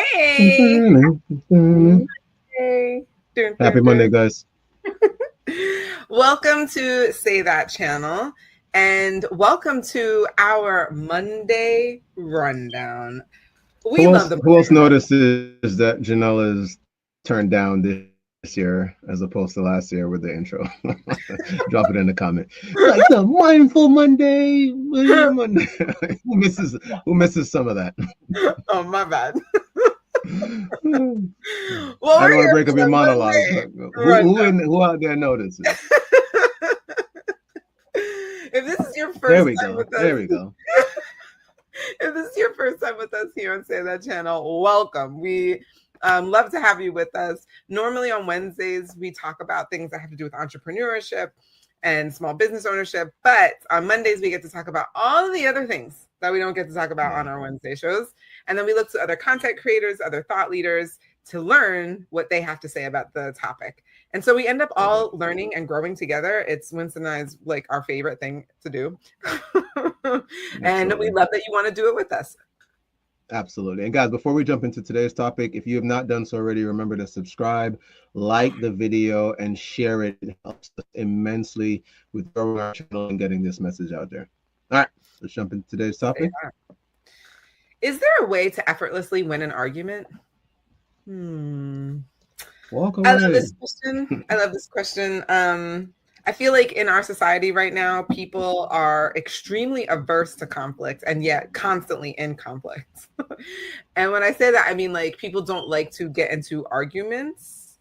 Hey. Hey. Happy Monday, guys. Welcome to Say That channel and welcome to our Monday rundown. We Who love else, the who else Monday notices that Janelle is turned down this year as opposed to last year with the intro? Drop it in the comment. Like the mindful Monday, rundown. Monday. who misses some of that? Oh, my bad. Well, I don't we're want to here break for up your the monologue, Monday but rundown. who out there notices? If this is your There first we time go. with us, There we go. if this is your first time with us here on Say That channel, welcome. We love to have you with us. Normally on Wednesdays, we talk about things that have to do with entrepreneurship and small business ownership. But on Mondays, we get to talk about all of the other things that we don't get to talk about on our Wednesday shows. And then we look to other content creators, other thought leaders to learn what they have to say about the topic. And so we end up all learning and growing together. It's Winston and I's like our favorite thing to do. And we love that you want to do it with us. Absolutely. And guys, before we jump into today's topic, if you have not done so already, remember to subscribe, like the video, and share it. It helps us immensely with growing our channel and getting this message out there. All right, let's jump into today's topic. Is there a way to effortlessly win an argument? Walk away. I love this question. I love this question. I feel like in our society right now, people are extremely averse to conflict and yet constantly in conflict. And when I say that, I mean like people don't like to get into arguments.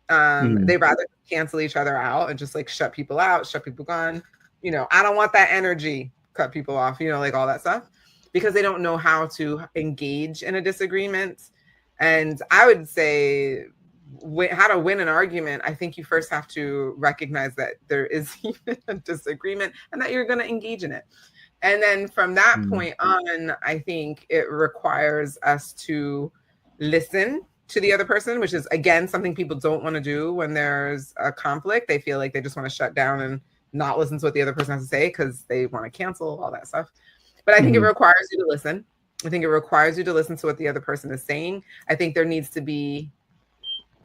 They rather cancel each other out and just like shut people out, shut people gone. You know, I don't want that energy, cut people off, you know, like all that stuff, because they don't know how to engage in a disagreement. And I would say how to win an argument, I think you first have to recognize that there is even a disagreement and that you're going to engage in it. And then from that point on, I think it requires us to listen to the other person, which is, again, something people don't want to do when there's a conflict. They feel like they just want to shut down and not listen to what the other person has to say because they want to cancel all that stuff. But I think it requires you to listen. I think it requires you to listen to what the other person is saying. I think there needs to be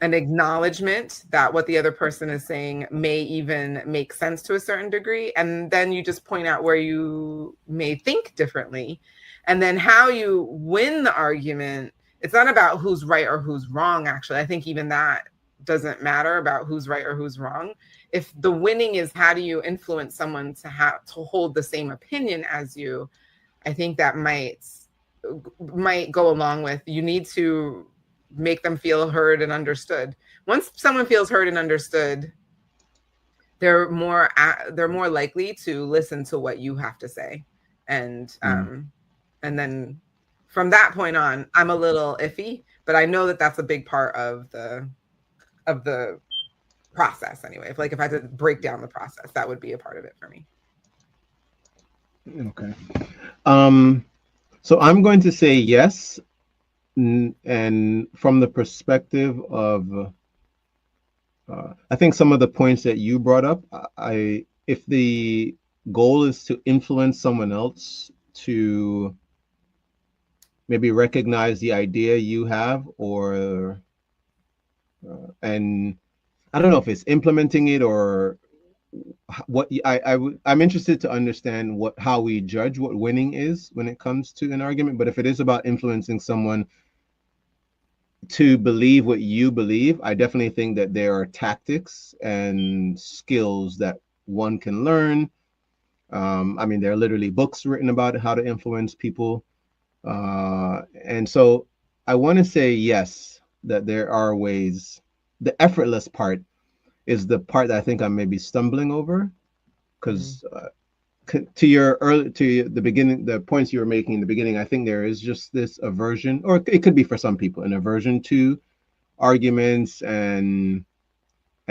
an acknowledgement that what the other person is saying may even make sense to a certain degree. And then you just point out where you may think differently. And then how you win the argument, it's not about who's right or who's wrong, actually. I think even that doesn't matter about who's right or who's wrong. If the winning is how do you influence someone to hold the same opinion as you, I think that might go along with you need to make them feel heard and understood. Once someone feels heard and understood, they're more likely to listen to what you have to say. And then from that point on, I'm a little iffy, but I know that that's a big part of the process anyway. If I had to break down the process, that would be a part of it for me. Okay. So I'm going to say yes. And from the perspective of, I think some of the points that you brought up, if the goal is to influence someone else to maybe recognize the idea you have, or and I don't know if it's implementing it or what I'm interested to understand how we judge what winning is when it comes to an argument. But if it is about influencing someone to believe what you believe, I definitely think that there are tactics and skills that one can learn. I mean, there are literally books written about how to influence people. And so I want to say yes, that there are ways. The effortless part is the part that I think I may be stumbling over, because to the beginning, the points you were making in the beginning, I think there is just this aversion, or it could be for some people, an aversion to arguments, and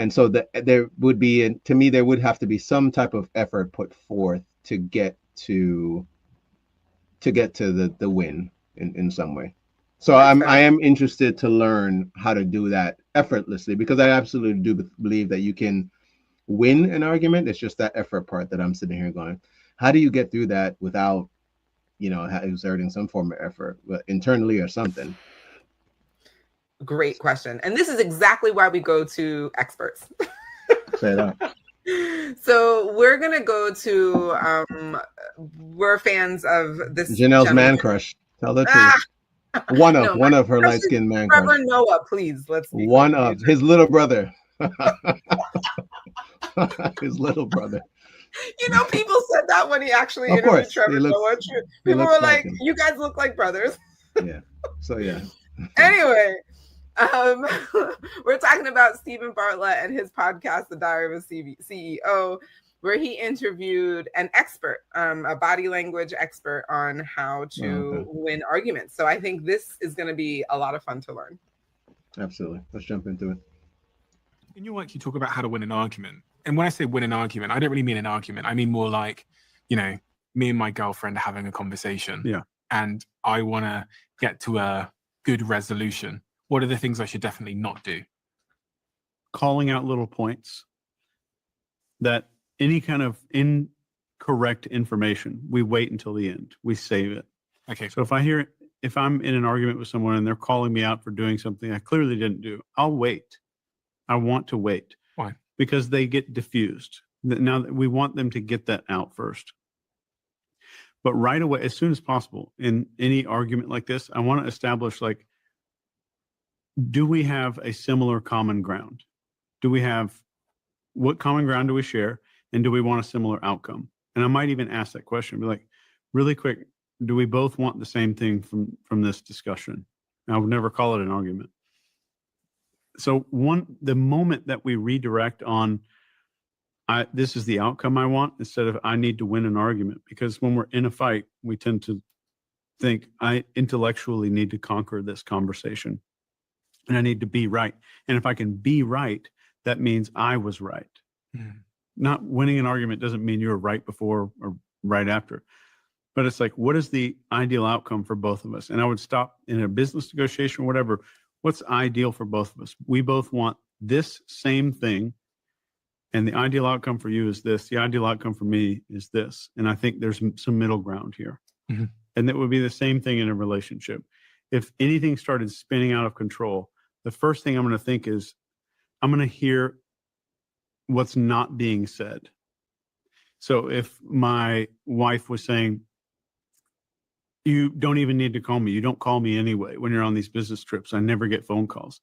so that there would be, to me, there would have to be some type of effort put forth to get to the win in some way. So I am interested to learn how to do that effortlessly, because I absolutely do believe that you can win an argument. It's just that effort part that I'm sitting here going, how do you get through that without, exerting some form of effort, but internally or something? Great question. And this is exactly why we go to experts. Say that. So we're going to go to, we're fans of this Janelle's gentleman. man crush. Tell the truth. One of her light-skinned man crush. Trevor Noah, please. Let's be one clear. Of his little brother. His little brother. You know, people said that when he actually interviewed Trevor Noah. People were like, you guys look like brothers. Yeah. So, yeah. Anyway, we're talking about Stephen Bartlett and his podcast, The Diary of a CEO, where he interviewed an expert, a body language expert on how to win arguments. So I think this is going to be a lot of fun to learn. Absolutely. Let's jump into it. In your work, you talk about how to win an argument. And when I say win an argument, I don't really mean an argument. I mean more like, you know, me and my girlfriend are having a conversation. Yeah. And I want to get to a good resolution. What are the things I should definitely not do? Calling out little points that any kind of incorrect information, we wait until the end. We save it. Okay. So if I'm in an argument with someone and they're calling me out for doing something I clearly didn't do, I'll wait. I want to wait. Why? Because they get diffused. Now we want them to get that out first. But right away, as soon as possible, in any argument like this, I want to establish, like, do we have a similar common ground? What common ground do we share? And do we want a similar outcome? And I might even ask that question, be like, really quick, do we both want the same thing from this discussion? And I would never call it an argument. So the moment that we redirect on, this is the outcome I want, instead of I need to win an argument, because when we're in a fight, we tend to think I intellectually need to conquer this conversation and I need to be right. And if I can be right, that means I was right. Mm. Not winning an argument doesn't mean you were right before or right after, but it's like, what is the ideal outcome for both of us? And I would stop in a business negotiation, whatever. What's ideal for both of us? We both want this same thing. And the ideal outcome for you is this. The ideal outcome for me is this. And I think there's some middle ground here. Mm-hmm. And that would be the same thing in a relationship. If anything started spinning out of control, the first thing I'm going to think is, I'm going to hear what's not being said. So if my wife was saying, you don't even need to call me. You don't call me anyway when you're on these business trips. I never get phone calls.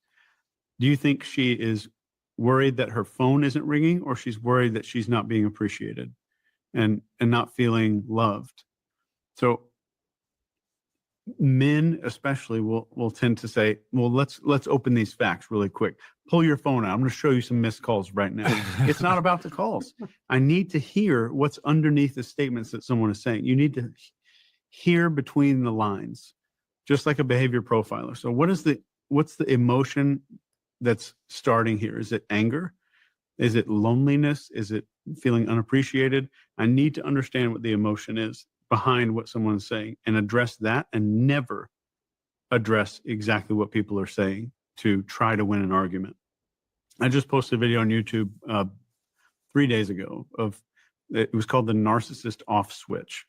Do you think she is worried that her phone isn't ringing, or she's worried that she's not being appreciated and not feeling loved? So men especially will tend to say, well, let's open these facts really quick. Pull your phone out. I'm going to show you some missed calls right now. It's not about the calls. I need to hear what's underneath the statements that someone is saying. You need to hear between the lines, just like a behavior profiler. So what's the emotion that's starting here? Is it anger? Is it loneliness? Is it feeling unappreciated? I need to understand what the emotion is behind what someone's saying and address that, and never address exactly what people are saying to try to win an argument. I just posted a video on YouTube 3 days ago it was called The Narcissist Off Switch.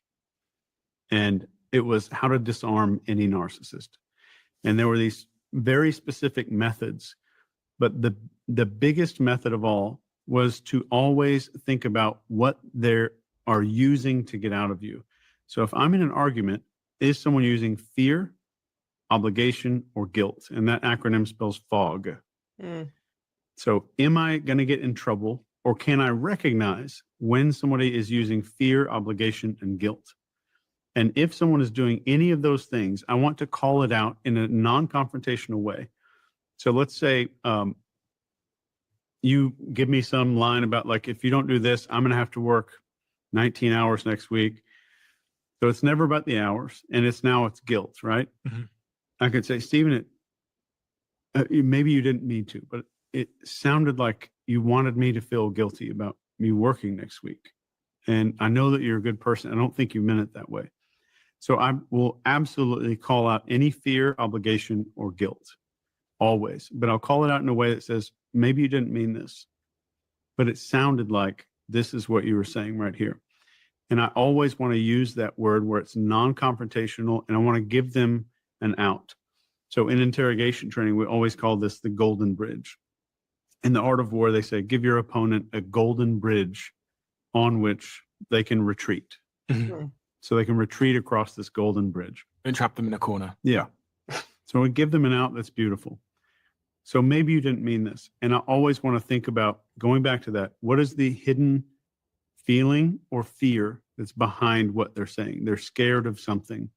And it was how to disarm any narcissist. And there were these very specific methods, but the biggest method of all was to always think about what they are using to get out of you. So if I'm in an argument, is someone using fear, obligation, or guilt? And that acronym spells FOG. Mm. So am I going to get in trouble, or can I recognize when somebody is using fear, obligation, and guilt? And if someone is doing any of those things, I want to call it out in a non-confrontational way. So let's say you give me some line about, like, if you don't do this, I'm going to have to work 19 hours next week. So it's never about the hours, and it's guilt, right? Mm-hmm. I could say, Stephen, maybe you didn't mean to, but it sounded like you wanted me to feel guilty about me working next week. And I know that you're a good person. I don't think you meant it that way. So I will absolutely call out any fear, obligation, or guilt, always. But I'll call it out in a way that says, maybe you didn't mean this, but it sounded like this is what you were saying right here. And I always want to use that word where it's non-confrontational, and I want to give them an out. So in interrogation training, we always call this the golden bridge. In the art of war, they say, give your opponent a golden bridge on which they can retreat. Mhm. So they can retreat across this golden bridge. And trap them in a corner. Yeah. So we give them an out that's beautiful. So maybe you didn't mean this. And I always want to think about going back to that. What is the hidden feeling or fear that's behind what they're saying? They're scared of something.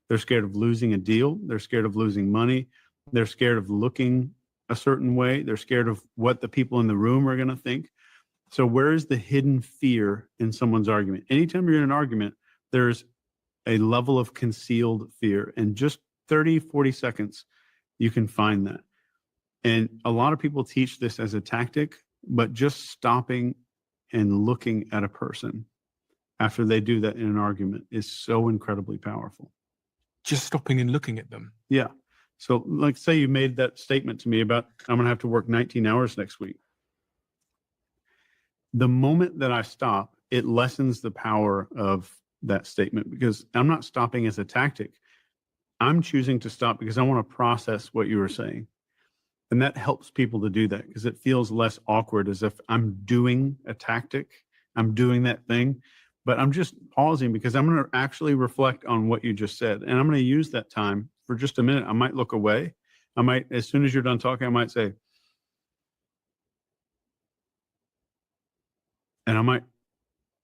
They're scared of losing a deal. They're scared of losing money. They're scared of looking a certain way. They're scared of what the people in the room are going to think. So where is the hidden fear in someone's argument? Anytime you're in an argument, there's a level of concealed fear. And just 30, 40 seconds, you can find that. And a lot of people teach this as a tactic, but just stopping and looking at a person after they do that in an argument is so incredibly powerful. Just stopping and looking at them. Yeah. So like say you made that statement to me about, I'm going to have to work 19 hours next week. The moment that I stop, it lessens the power of that statement because I'm not stopping as a tactic. I'm choosing to stop because I want to process what you were saying. And that helps people to do that because it feels less awkward as if I'm doing a tactic, I'm doing that thing, but I'm just pausing because I'm going to actually reflect on what you just said. And I'm going to use that time for just a minute. I might look away. I might, as soon as you're done talking, I might say, and I might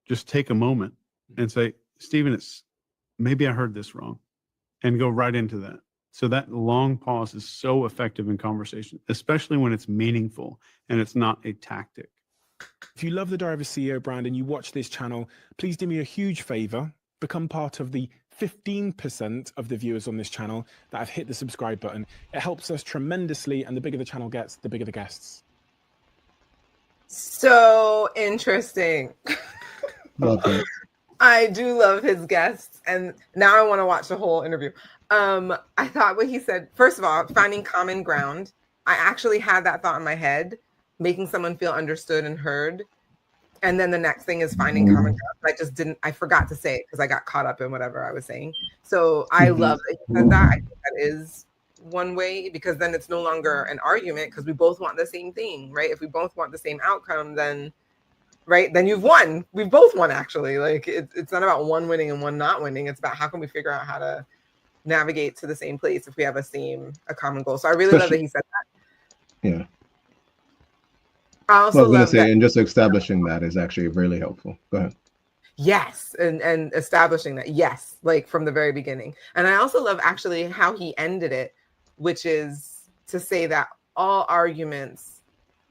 just take a moment and say, Stephen, maybe I heard this wrong, and go right into that. So that long pause is so effective in conversation, especially when it's meaningful and it's not a tactic. If you love the Diary of a CEO brand and you watch this channel, please do me a huge favor. Become part of the 15% of the viewers on this channel that have hit the subscribe button. It helps us tremendously, and the bigger the channel gets, the bigger the guests. So interesting. Love it. I do love his guests, and now I want to watch the whole interview. I thought what he said, first of all, finding common ground. I actually had that thought in my head, making someone feel understood and heard. And then the next thing is finding common ground. I forgot to say it because I got caught up in whatever I was saying. So I love that he said that. I think that is one way, because then it's no longer an argument because we both want the same thing, right? If we both want the same outcome, then you've won. We've both won, actually. Like it's not about one winning and one not winning. It's about how can we figure out how to navigate to the same place if we have a common goal. So I really love that he said that. Yeah. I also love that. And just establishing that is actually really helpful. Go ahead. Yes, and establishing that, yes, like from the very beginning. And I also love actually how he ended it, which is to say that all arguments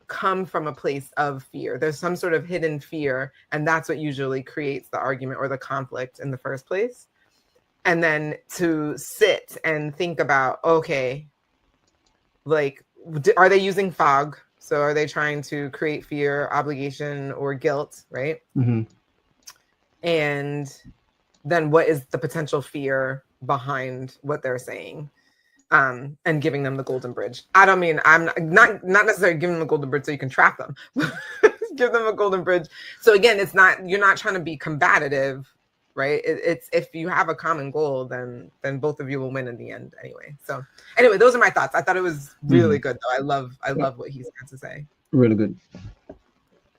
come from a place of fear. There's some sort of hidden fear, and that's what usually creates the argument or the conflict in the first place. And then to sit and think about, okay, like, are they using fog? So are they trying to create fear, obligation, or guilt, right? Mm-hmm. And then what is the potential fear behind what they're saying? And giving them the golden bridge. I don't mean, I'm not necessarily giving them the golden bridge so you can trap them. Give them a golden bridge. So again, you're not trying to be combative, right? It's if you have a common goal, then both of you will win in the end anyway. So anyway, those are my thoughts. I thought it was really good though. I love what he's got to say. Really good.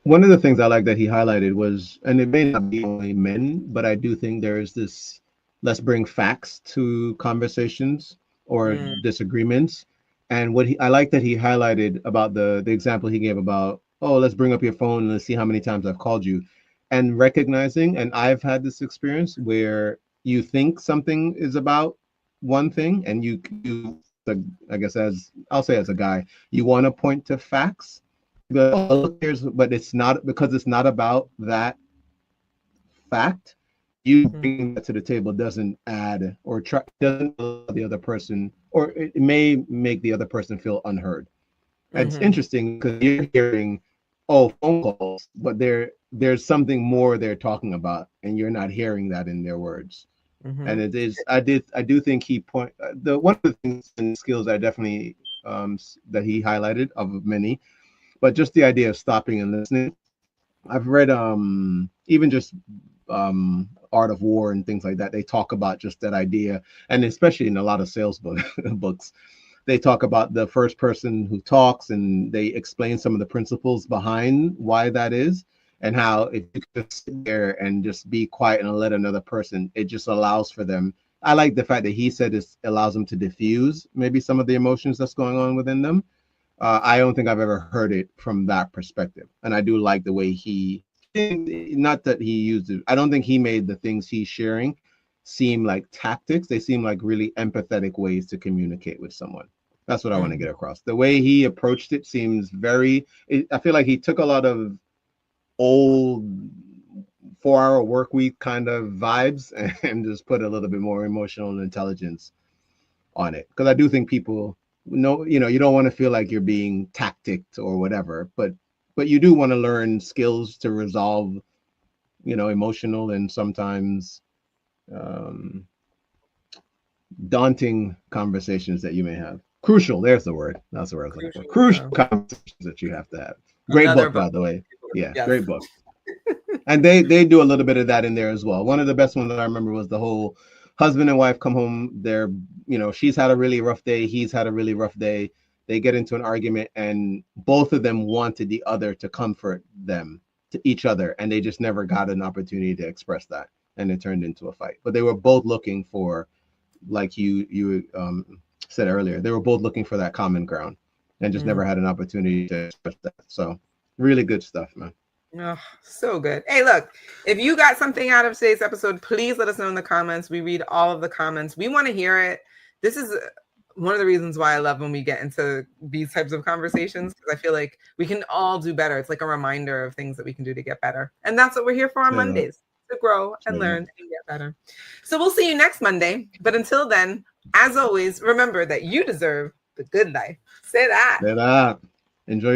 One of the things I like that he highlighted was, and it may not be only men, but I do think there is this, let's bring facts to conversations or disagreements. And I like that he highlighted about the example he gave about, oh, let's bring up your phone and let's see how many times I've called you. And recognizing, and I've had this experience where you think something is about one thing, and you I guess I'll say as a guy, you want to point to facts, but it's not, because it's not about that fact. You bringing that to the table doesn't add or doesn't allow the other person, or it may make the other person feel unheard. It's interesting because you're hearing, phone calls, but there's something more they're talking about, and you're not hearing that in their words. And it is, I do think one of the things and skills I definitely that he highlighted of many, but just the idea of stopping and listening. I've read even just Art of War and things like that. They talk about just that idea, and especially in a lot of sales books, they talk about the first person who talks, and they explain some of the principles behind why that is, and how if you just sit there and just be quiet and let another person, it just allows for them. I like the fact that he said it allows them to diffuse maybe some of the emotions that's going on within them. I don't think I've ever heard it from that perspective. And I do like the way he, not that he used it, I don't think he made the things he's sharing seem like tactics. They seem like really empathetic ways to communicate with someone. That's what I want to get across. The way he approached it seems very, I feel like he took a lot of old 4-hour work week kind of vibes and just put a little bit more emotional intelligence on it. Because I do think people know, you don't want to feel like you're being tacticked or whatever, but you do want to learn skills to resolve, emotional and sometimes daunting conversations that you may have. Crucial, there's the word. That's the word I was looking for. Crucial conversations that you have to have. Great book, by the way. Yeah, yes. Great book. And they do a little bit of that in there as well. One of the best ones that I remember was the whole husband and wife come home. They're, she's had a really rough day. He's had a really rough day. They get into an argument, and both of them wanted the other to comfort them, to each other, and they just never got an opportunity to express that, and it turned into a fight. But they were both looking for, like you said earlier, they were both looking for that common ground, and just never had an opportunity to express that. So really good stuff, man. Oh, so good. Hey, look, if you got something out of today's episode, please let us know in the comments. We read all of the comments. We want to hear it. This is one of the reasons why I love when we get into these types of conversations, because I feel like we can all do better. It's like a reminder of things that we can do to get better. And that's what we're here for on Mondays, to grow and learn and get better. So we'll see you next Monday. But until then, as always, remember that you deserve the good life. Say that. Say that. Enjoy.